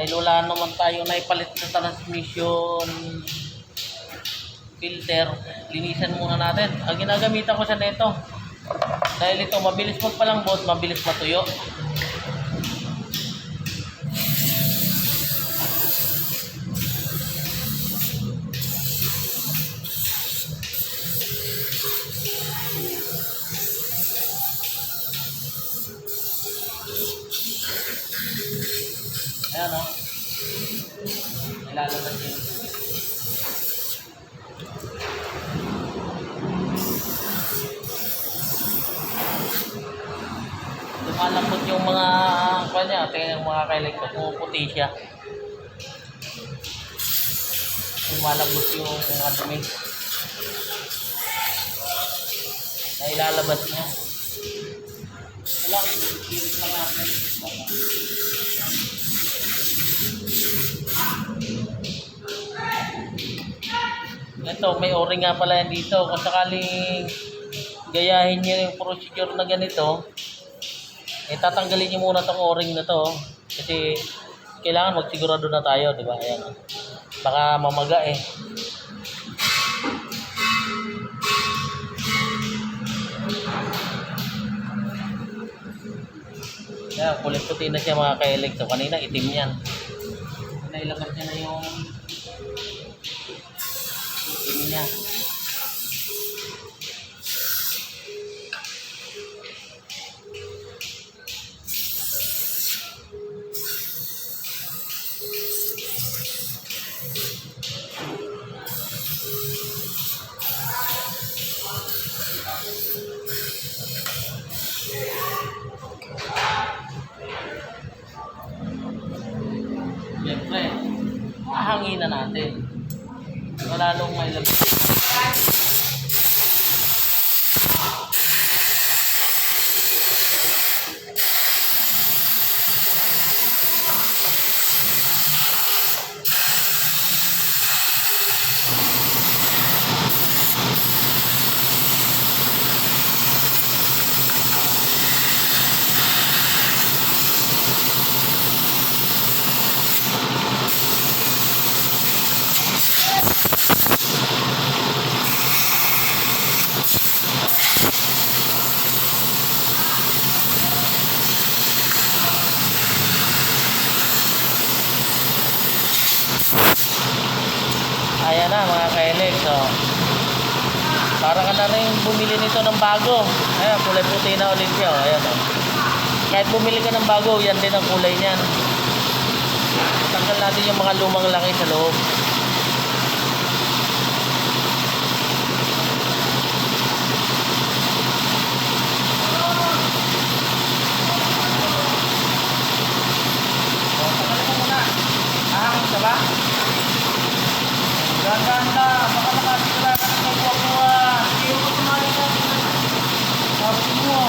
Dahil wala naman tayo na ipalit na transmission filter, linisan muna natin. Ang ginagamitan ko siya nito, dahil ito mabilis magpalambot, mabilis matuyo. Ayan o, ilalabas yun. Lumalambot yung mga kanya, tingnan yung mga kailig ko, pumuputi siya. Lumalambot yung dumi na ilalabas niya. Wala, ilit lang natin. Ito, may o-ring nga pala yan dito. Kung sakaling gayahin nyo yung procedure na ganito, tatanggalin nyo muna itong o-ring na to. Kasi kailangan magsigurado na tayo, di ba? Ayan. Baka mamaga eh. Ayan, kulit puti na siya mga kailig. So, kanina itim yan. Nailabas niya na yung itim niya. Siyempre, mahanginan natin. Wala nung may labas. Ayan na mga kailig. So, para ka na rin bumili nito ng bago. Ayan, kulay puti na ulit siya. Ayan o. Kahit bumili ka ng bago, yan din ang kulay niyan. Tanggal natin yung mga lumang laki sa loob. So, tanggalin mo muna. Ahangin ka ba? Ganda, baka nakasira ka ng buwa-buwa. Hindi mo sumali ka. Sabi mo.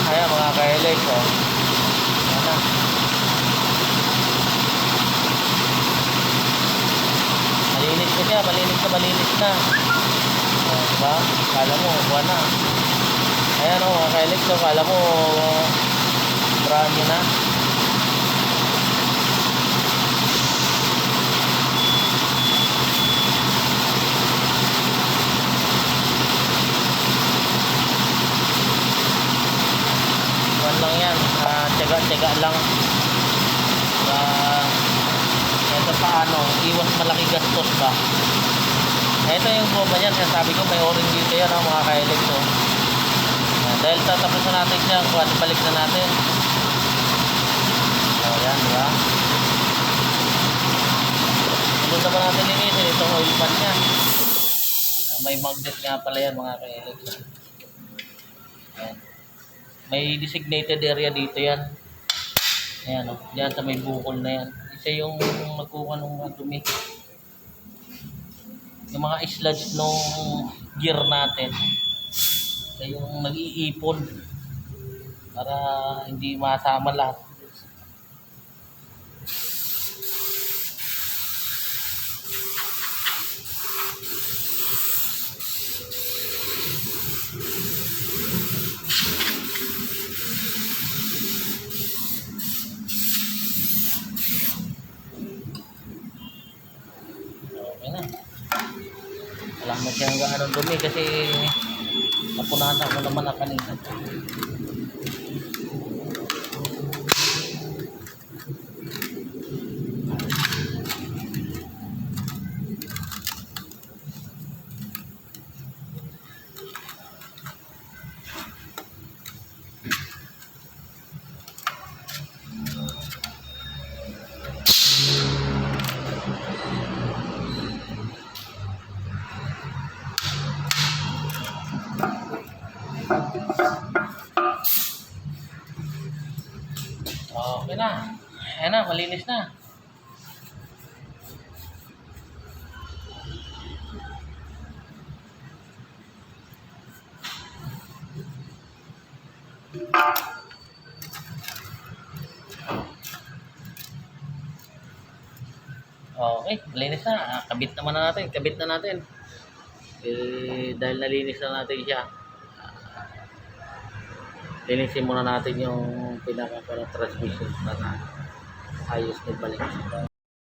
Ayan mga kailig. So, ayan. Malinis na siya, malinis na. Diba? Kala mo, buwan na. Ayan o, mga kailig. So, kala mo, brand new na. Buwan lang yan. Tiyaga-tiyaga lang. Ito paano, iwas malaki gastos ba? Ito yung bomba niyan, sabi ko may o-ring dito yan mga kailig. So, dahil tatapusin natin siya, balik na natin. So yan, diba? Sunod naman natin linisin itong oil pan niya. May magnet nga pala yan mga kailig. Ayan. May designated area dito yan. Ayan o, dyan sa may bukol na yan. Isa yung magkuha ng dumi. Yung mga sludge nung gear natin. Ito yung nag-iipon para hindi masama lahat. siyang gaano dumi kasi napunasan ko naman na kanina. Okay na. Ayan na, malinis na. Okay, malinis na. Kabit naman na natin. Kabit na natin. Dahil nalinis na natin siya. Linisin muna natin yung pinaka-transmission para ayos na balik.